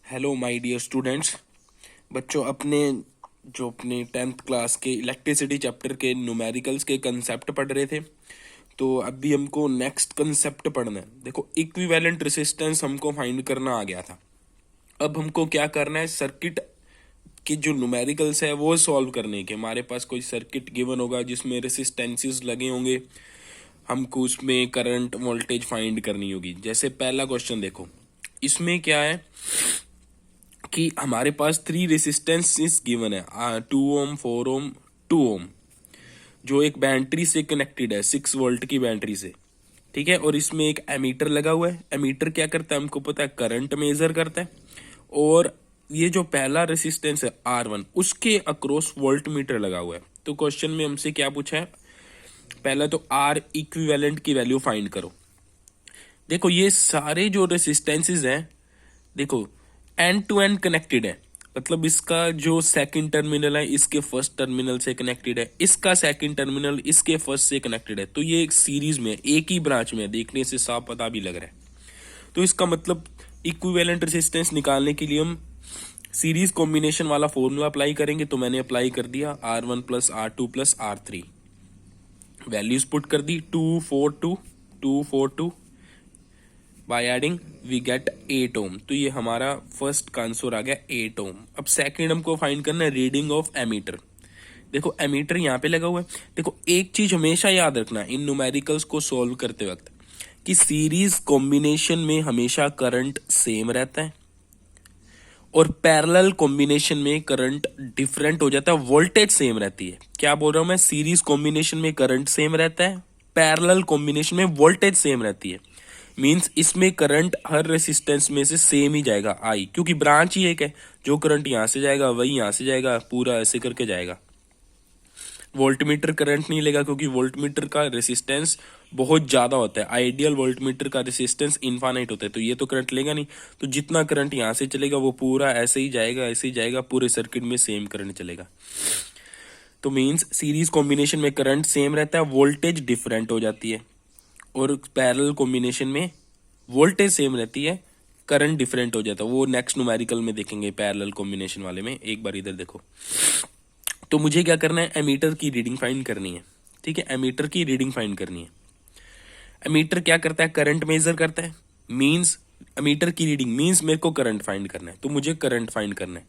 Hello my dear students. बच्चों, अपने 10th class के इलेक्ट्रिसिटी चैप्टर के न्यूमेरिकल्स के कंसेप्ट पढ़ रहे थे। तो अभी हमको नेक्स्ट कंसेप्ट पढ़ना है। देखो, इक्विवेलेंट रेसिस्टेंस हमको फाइंड करना आ गया था। अब हमको क्या करना है, सर्किट के जो न्यूमेरिकल्स है वो सॉल्व करने के। हमारे पास कोई सर्किट गिवन होगा जिसमें रेसिस्टेंसेस लगे होंगे, हमको उसमें करंट वोल्टेज फाइंड करनी होगी। जैसे पहला क्वेश्चन देखो, इसमें क्या है कि हमारे पास 3 रेसिस्टेंस गिवन है, 2 ओम, 4 ओम, 2 ओम, जो एक बैटरी से कनेक्टेड है, 6 वोल्ट की बैटरी से। ठीक है, और इसमें एक एमीटर लगा हुआ है। एमीटर क्या करता है, हमको पता है, करंट मेजर करता है। और ये जो पहला रेसिस्टेंस है R1, उसके अक्रॉस वोल्ट मीटर लगा हुआ है। तो क्वेश्चन में हमसे क्या पूछा है, पहला तो R इक्विवेलेंट की वैल्यू फाइंड करो। देखो, ये सारे जो रेसिस्टेंसेज हैं, देखो एंड टू एंड कनेक्टेड है। मतलब इसका जो सेकंड टर्मिनल है इसके फर्स्ट टर्मिनल से कनेक्टेड है, इसका सेकंड टर्मिनल इसके फर्स्ट से कनेक्टेड है। तो ये एक सीरीज में, एक ही ब्रांच में, देखने से साफ पता भी लग रहा है। तो इसका मतलब इक्विवेलेंट रेसिस्टेंस निकालने के लिए हम सीरीज कॉम्बिनेशन वाला फॉर्मूला अप्लाई करेंगे। तो मैंने अप्लाई कर दिया, R1 plus R2 plus R3, values put कर दी, 242 242, बाय एडिंग वी गेट 8 ओम। तो ये हमारा फर्स्ट का आंसर आ गया 8 ओम। अब सेकंड हमको फाइंड करना है रीडिंग ऑफ एमीटर। देखो, एमीटर यहाँ पे लगा हुआ है। देखो, एक चीज हमेशा याद रखना इन न्यूमेरिकल्स को सॉल्व करते वक्त, कि सीरीज कॉम्बिनेशन में हमेशा करंट सेम रहता है और पैरेलल कॉम्बिनेशन में करंट डिफरेंट हो जाता है, वोल्टेज सेम रहती है। क्या बोल रहा हूं मैं, सीरीज कॉम्बिनेशन में करंट सेम रहता है, पैरेलल कॉम्बिनेशन में वोल्टेज सेम रहती है। मींस इसमें करंट हर रेसिस्टेंस में से सेम ही जाएगा, आई, क्योंकि ब्रांच ही एक है। जो करंट यहां से जाएगा वही यहां से जाएगा, पूरा ऐसे करके जाएगा। वोल्टमीटर करंट नहीं लेगा, क्योंकि वोल्टमीटर का रेसिस्टेंस बहुत ज्यादा होता है। आइडियल वोल्टमीटर का रेसिस्टेंस इनफाइनाइट होता है, तो ये तो करंट लेगा नहीं। तो जितना करंट यहां से चलेगा वो पूरा ऐसे ही जाएगा, ऐसे ही जाएगा, पूरे सर्किट में सेम करंट चलेगा। तो मींस सीरीज कॉम्बिनेशन में करंट सेम रहता है, वोल्टेज डिफरेंट हो जाती है। और पैरेलल कॉम्बिनेशन में वोल्टेज सेम रहती है, करंट डिफरेंट हो जाता है। वो नेक्स्ट न्यूमेरिकल में देखेंगे पैरेलल कॉम्बिनेशन वाले में। एक बार इधर देखो, तो मुझे क्या करना है, एमीटर की रीडिंग फाइंड करनी है। ठीक है, एमीटर की रीडिंग फाइंड करनी है। एमीटर क्या करता है, करंट मेजर करता है। मींस एमीटर की रीडिंग मींस मेरे को करंट फाइंड करना है, तो मुझे करंट फाइंड करना है।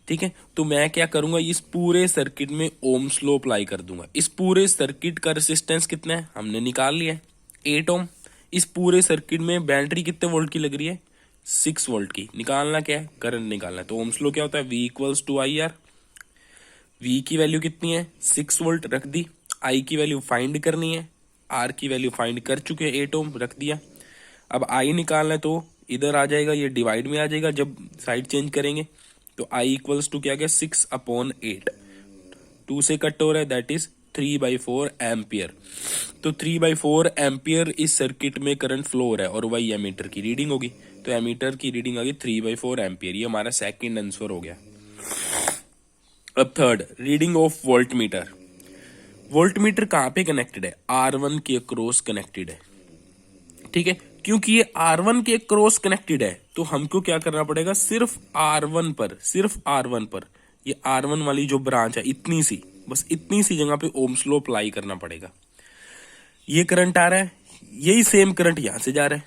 ठीक है, तो मैं क्या करूंगा, इस पूरे सर्किट में ओम्स लॉ अप्लाई कर दूंगा। इस पूरे सर्किट का रेसिस्टेंस कितना है हमने निकाल लिया है, 8 ओम। इस पूरे सर्किट में बैटरी कितने वोल्ट की लग रही है, 6 वोल्ट की। निकालना क्या है, करंट निकालना है। तो ओम्स लॉ क्या होता है, V equals to I R. V की वैल्यू कितनी है, 6 वोल्ट, रख दी। I की वैल्यू फाइंड करनी है, R की वैल्यू फाइंड कर चुके हैं, 8 ओम, रख दिया। अब I निकालना है, तो इधर आ जाएगा, ये डिवाइड में आ जाएगा जब साइड चेंज करेंगे। तो I इक्वल्स टू क्या गया, 6/8। 2 से कट हो रहा है, दैट इज 3/4 एम्पियर। तो 3/4 एम्पियर इस सर्किट में करंट फ्लो हो रहा है, और वही एमीटर की रीडिंग होगी। तो एमीटर की रीडिंग आ गई 3/4 एम्पियर। ये हमारा सेकंड आंसर हो गया। अब third, reading of volt meter. Volt meter कहां पे कनेक्टेड है, R1 के क्रॉस कनेक्टेड है। ठीक है, क्योंकि ये R1 के क्रॉस कनेक्टेड है, तो हमको क्या करना पड़ेगा, सिर्फ R1 पर, सिर्फ R1 पर, ये R1 वाली जो ब्रांच है, इतनी सी, बस इतनी सी जगह पे ओम्स लॉ अप्लाई करना पड़ेगा। ये करंट आ रहा है, यही सेम करंट यहां से जा रहा है।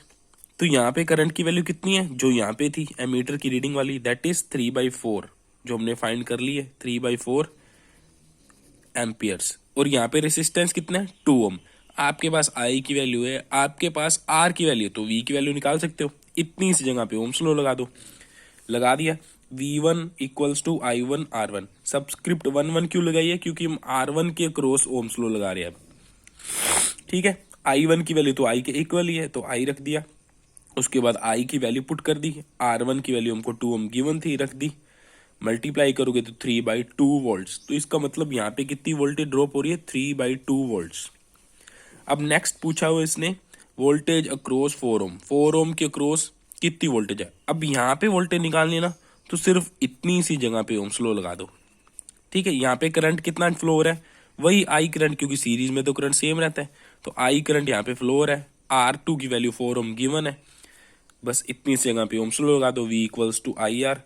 तो यहाँ पे करंट की वैल्यू कितनी है, जो यहाँ पे थी एमीटर की रीडिंग वाली, दैट इज 3/4, जो हमने फाइंड कर ली है, 3/4 एम्पियर्स। और यहाँ पे रेसिस्टेंस कितना है, 2 ओम। आपके पास I की वैल्यू है, आपके पास R की वैल्यू है, तो V की वैल्यू निकाल सकते हो। इतनी सी जगह पे ओम्स लॉ लगा दो, लगा दिया। V1 equals to I1 R1। Subscript 1 क्यों लगाई है, क्योंकि हम R1 के क्रॉस ओम्स लॉ लगा रहे हैं अब। ठीक है, I1 की वैल्यू तो I के इक्वल ही है, तो I रख दिया। उसके बाद I की वैल्यू पुट कर दी, R1 की वैल्यू हमको 2 ओम गिवन थी, रख दी। मल्टीप्लाई करोगे तो 3/2 वोल्ट्स। तो इसका मतलब यहाँ पे कितनी वोल्टेज ड्रॉप हो रही है, 3/2 वोल्ट्स। अब नेक्स्ट पूछा हुआ इसने, वोल्टेज अक्रॉस 4 ओम। 4 ओम के अक्रॉस कितनी वोल्टेज है। अब यहाँ पे वोल्टेज निकालनी है ना, तो सिर्फ इतनी सी जगह पे ओम स्लो लगा दो। ठीक है, यहाँ पे करंट कितना फ्लो हो रहा है, वही I करंट, क्योंकि सीरीज में तो करंट सेम रहता है। तो I करंट यहाँ पे फ्लो हो रहा है। R2 की वैल्यू 4 ओम गिवन है, बस इतनी सी जगह पे ओम्स लॉ लगा दो, V equals to I R,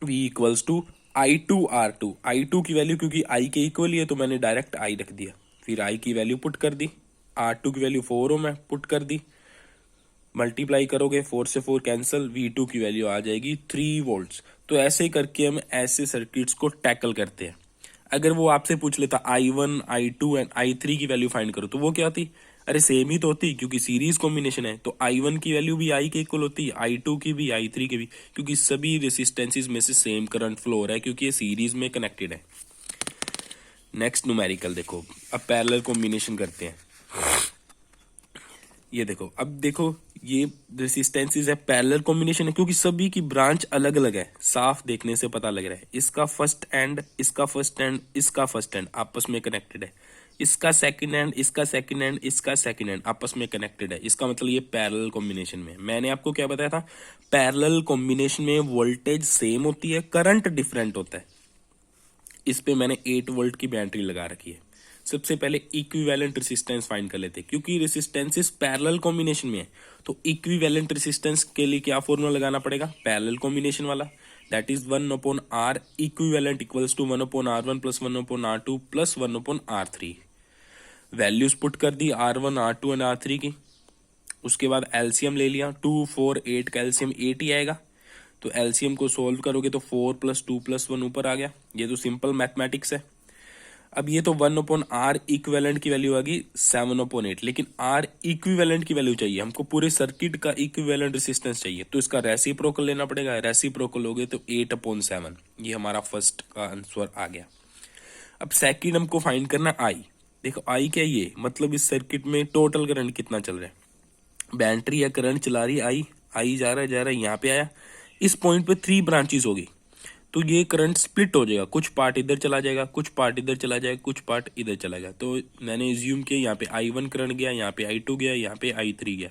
V equals to I2R2। I2 की वैल्यू क्योंकि I के इक्वल ही है तो मैंने डायरेक्ट I रख दिया, फिर I की वैल्यू पुट कर दी, R2 की वैल्यू 4 ओम है पुट कर दी, मल्टीप्लाई करोगे 4 से 4 कैंसिल, V2 की वैल्यू आ जाएगी 3 वोल्ट्स। तो ऐसे करके हम ऐसे सर्किट्स को टैकल करते हैं। अगर वो आपसे पूछ लेता I1, I2 एंड I3 की वैल्यू फाइंड करो, तो वो क्या होती? अरे सेम ही तो होती, क्योंकि सीरीज कॉम्बिनेशन है। तो I1 की वैल्यू भी I के इक्वल होती है, I2 की भी, I3 की भी, क्योंकि सभी रेसिस्टेंसेस में से सेम करंट फ्लो हो रहा है, क्योंकि ये सीरीज में कनेक्टेड है। नेक्स्ट न्यूमेरिकल देखो, अब पैरेलल कॉम्बिनेशन करते हैं। ये देखो, अब देखो ये रेसिस्टेंसेस है, पैरेलल कॉम्बिनेशन है, क्योंकि सभी की ब्रांच अलग अलग है, साफ देखने से पता लग रहा है। इसका फर्स्ट एंड, इसका फर्स्ट एंड, इसका फर्स्ट एंड आपस में कनेक्टेड है, इसका सेकंड एंड, इसका सेकंड एंड, इसका सेकंड एंड आपस में कनेक्टेड है। इसका मतलब ये पैरेलल कॉम्बिनेशन में। मैंने आपको क्या बताया था? पैरेलल कॉम्बिनेशन में वोल्टेज सेम होती है, करंट डिफरेंट होता है। इस पे मैंने 8 वोल्ट की बैटरी लगा रखी है। सबसे पहले इक्विवेलेंट रेसिस्टेंस फाइंड कर लेते हैं, क्योंकि रेसिस्टेंसेस पैरेलल कॉम्बिनेशन में है। तो इक्विवेलेंट रेसिस्टेंस के लिए क्या फॉर्मूला लगाना पड़ेगा? पैरेलल कॉम्बिनेशन वाला, that is 1/R equivalent equals to 1/R1 plus 1/R2 plus 1/R3। Values put कर दी R1, R2 एंड R3 की। उसके बाद एलसीएम ले लिया, 2, 4, 8 का एलसीएम 8 ही आएगा। तो एलसीएम को सोल्व करोगे तो 4 + 2 + 1 ऊपर आ गया। ये तो सिंपल मैथमेटिक्स है। अब ये तो 1/R इक्विवेलेंट की वैल्यू आ गई 7/8, लेकिन R इक्विवेलेंट की वैल्यू चाहिए हमको, पूरे सर्किट का इक्विवेलेंट रेसिस्टेंस चाहिए, तो इसका रेसिप्रोकल लेना पड़ेगा। रेसिप्रोकल हो गए तो 8/7। ये हमारा फर्स्ट का आंसर आ गया। अब सेकंड हमको फाइंड करना I। देखो I क्या है? ये मतलब इस सर्किट में टोटल करंट कितना चल रहा है। बैटरी या करंट चला रही है I जा रहा है यहाँ पे आया। इस पॉइंट पे 3 ब्रांचेस होगी, तो ये करंट स्प्लिट हो जाएगा, कुछ पार्ट इधर चला जाएगा, कुछ पार्ट इधर चला जाएगा, कुछ पार्ट इधर चला जाएगा। तो मैंने एज्यूम किया यहाँ पे I1 करंट गया, यहाँ पे I2 गया, यहाँ पे I3 गया।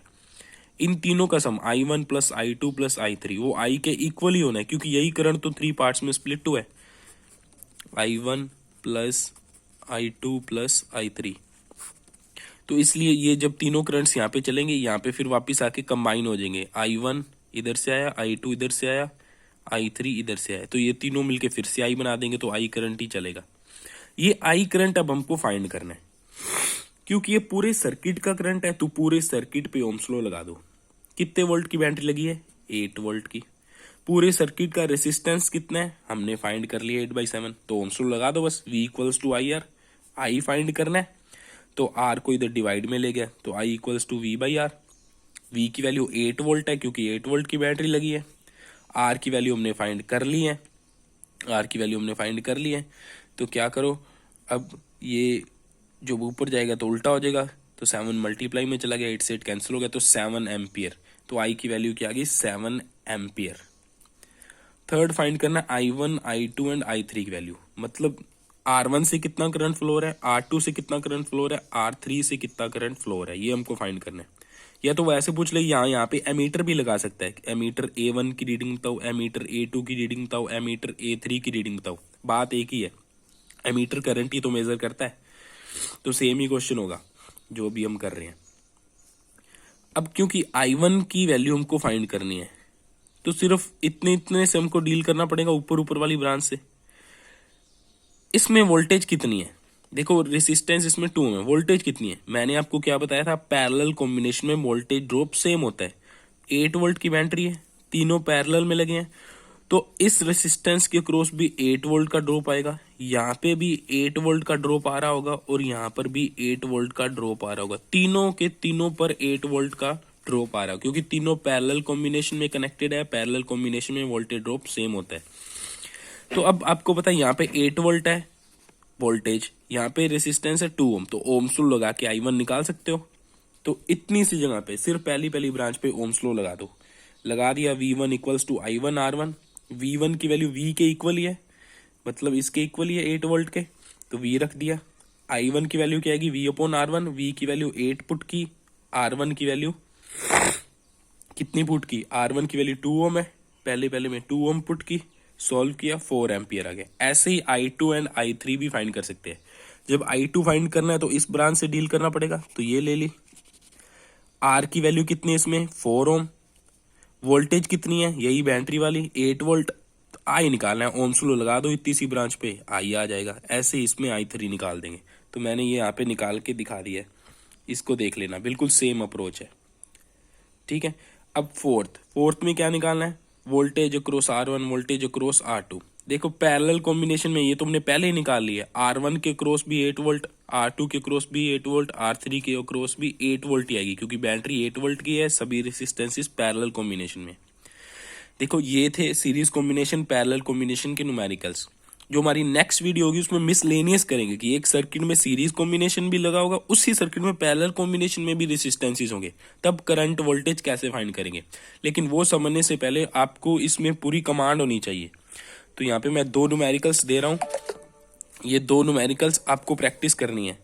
इन तीनों का सम I1 + I2 + I3 वो I के इक्वल ही होना है, क्योंकि यही करंट तो 3 पार्ट्स में स्प्लिट हुआ है। I1 + I2 + I3। तो इसलिए ये जब तीनों करंट्स यहाँ पे चलेंगे, यहाँ पे फिर वापस आके कंबाइन हो जाएंगे। I1 इधर से आया, I2 इधर से आया, I3 इधर से आया, तो ये तीनों मिलके फिर से I बना देंगे, तो I करंट ही चलेगा। ये I करंट अब हमको फाइंड करना है, क्योंकि ये पूरे सर्किट का करंट है, तो पूरे सर्किट पे ओम्स लॉ लगा दो। कितने वोल्ट की बैटरी लगी है? 8 वोल्ट की। पूरे सर्किट का रेसिस्टेंस कितना है? हमने फाइंड कर लिया 8/7, तो ओम्स लॉ लगा दो बस। V equals to IR, I find करना है, तो R को इधर डिवाइड में ले गया, तो I equals to V/R। V की वैल्यू 8 वोल्ट है, क्योंकि 8 वोल्ट की बैटरी लगी है। R की वैल्यू हमने फाइंड कर ली है, R की वैल्यू हमने फाइंड कर ली है। तो क्या करो, अब ये जो ऊपर जाएगा तो उल्टा हो जाएगा, तो 7 मल्टीप्लाई में चला गया, 8 से 8 कैंसिल हो गया, तो 7 एम्पियर। तो I की वैल्यू क्या आ गई? 7 एम्पियर। थर्ड फाइंड करना I1, I2 एंड I3 की वैल्यू, मतलब R1 से कितना करंट फ्लो हो रहा है, R2 से कितना करंट फ्लो हो रहा है, R3 से कितना करंट फ्लो हो रहा है, ये हमको फाइंड करना है। या तो वैसे पूछ ले, यहाँ पे एमीटर भी लगा सकता है, एमीटर A1 की रीडिंग बताओ, एमीटर A2 की रीडिंग बताओ, एमीटर A3 की रीडिंग बताओ। बात एक ही है, एमीटर करंट ही तो मेजर करता है, तो सेम ही क्वेश्चन होगा जो भी हम कर रहे हैं। अब क्योंकि I1 की वैल्यू हमको फाइंड करनी है, तो सिर्फ इतने इतने से हमको डील करना पड़ेगा, ऊपर ऊपर वाली ब्रांच से। इसमें वोल्टेज कितनी है? देखो रेसिस्टेंस इसमें 2 है, वोल्टेज कितनी है? मैंने आपको क्या बताया था, पैरेलल कॉम्बिनेशन में वोल्टेज ड्रॉप सेम होता है। 8 वोल्ट की बैटरी है, तीनों पैरेलल में लगे हैं, तो इस रेसिस्टेंस के क्रॉस भी 8 वोल्ट का ड्रॉप आएगा, यहाँ पे भी 8 वोल्ट का ड्रॉप आ रहा होगा, और यहाँ पर भी 8 वोल्ट का ड्रॉप आ रहा होगा। तीनों के तीनों पर 8 वोल्ट का ड्रॉप आ रहा है, क्योंकि तीनों पैरेलल कॉम्बिनेशन में कनेक्टेड है। पैरेलल कॉम्बिनेशन में वोल्टेज ड्रॉप सेम होता है। तो अब आपको पता है यहाँ पे 8 वोल्ट है वोल्टेज, यहाँ पे रेसिस्टेंस है 2 ओम, तो ओम्स लॉ लगा के I1 निकाल सकते हो। तो इतनी सी जगह पे सिर्फ पहली पहली ब्रांच पे ओम्स लॉ लगा दो। लगा दिया, V1 equals to I1 R1। V1 की वैल्यू V के इक्वल ही है, मतलब इसके इक्वल ही है 8 वोल्ट के, तो V रख दिया। I1 की वैल्यू क्या आएगी? V/R1। V की वैल्यू 8 पुट की, R1 की वैल्यू कितनी पुट की? R1 की वैल्यू 2 ओम है, पहले में 2 ओम पुट की, सॉल्व किया, 4 एम्पियर आ गया। ऐसे ही I2 एंड I3 भी फाइंड कर सकते हैं। जब I2 फाइंड करना है तो इस ब्रांच से डील करना पड़ेगा, तो ये ले ली। R की वैल्यू कितनी है इसमें? 4 ओम, वोल्टेज कितनी है, यही बैटरी वाली 8 वोल्ट। आई निकालना है, ओम्स लॉ लगा दो इतनी सी ब्रांच पे, आई आ जाएगा। ऐसे ही इसमें I3 निकाल देंगे। तो मैंने ये यहाँ पे निकाल के दिखा दिया है, इसको देख लेना, बिल्कुल सेम अप्रोच है। ठीक है। अब फोर्थ में क्या निकालना है, voltage across R1, voltage across R2। देखो पैरेलल कॉम्बिनेशन में ये तुमने पहले ही निकाल लिया, R1 के क्रॉस भी 8 वोल्ट, R2 के क्रॉस भी 8 वोल्ट, R3 के क्रॉस भी 8 वोल्ट ही आएगी, क्योंकि बैटरी 8 वोल्ट की है, सभी रेसिस्टेंसेस पैरेलल कॉम्बिनेशन में। देखो ये थे सीरीज कॉम्बिनेशन, पैरेलल कॉम्बिनेशन के न्यूमेरिकल्स। जो हमारी नेक्स्ट वीडियो होगी उसमें मिसलेनियस करेंगे कि एक सर्किट में सीरीज कॉम्बिनेशन भी लगा होगा, उसी सर्किट में पैरेलल कॉम्बिनेशन में भी रेसिस्टेंसेस होंगे, तब करंट वोल्टेज कैसे फाइंड करेंगे। लेकिन वो समझने से पहले आपको इसमें पूरी कमांड होनी चाहिए। तो यहाँ पे मैं 2 न्यूमेरिकल्स दे रहा हूँ, ये 2 न्यूमेरिकल्स आपको प्रैक्टिस करनी है।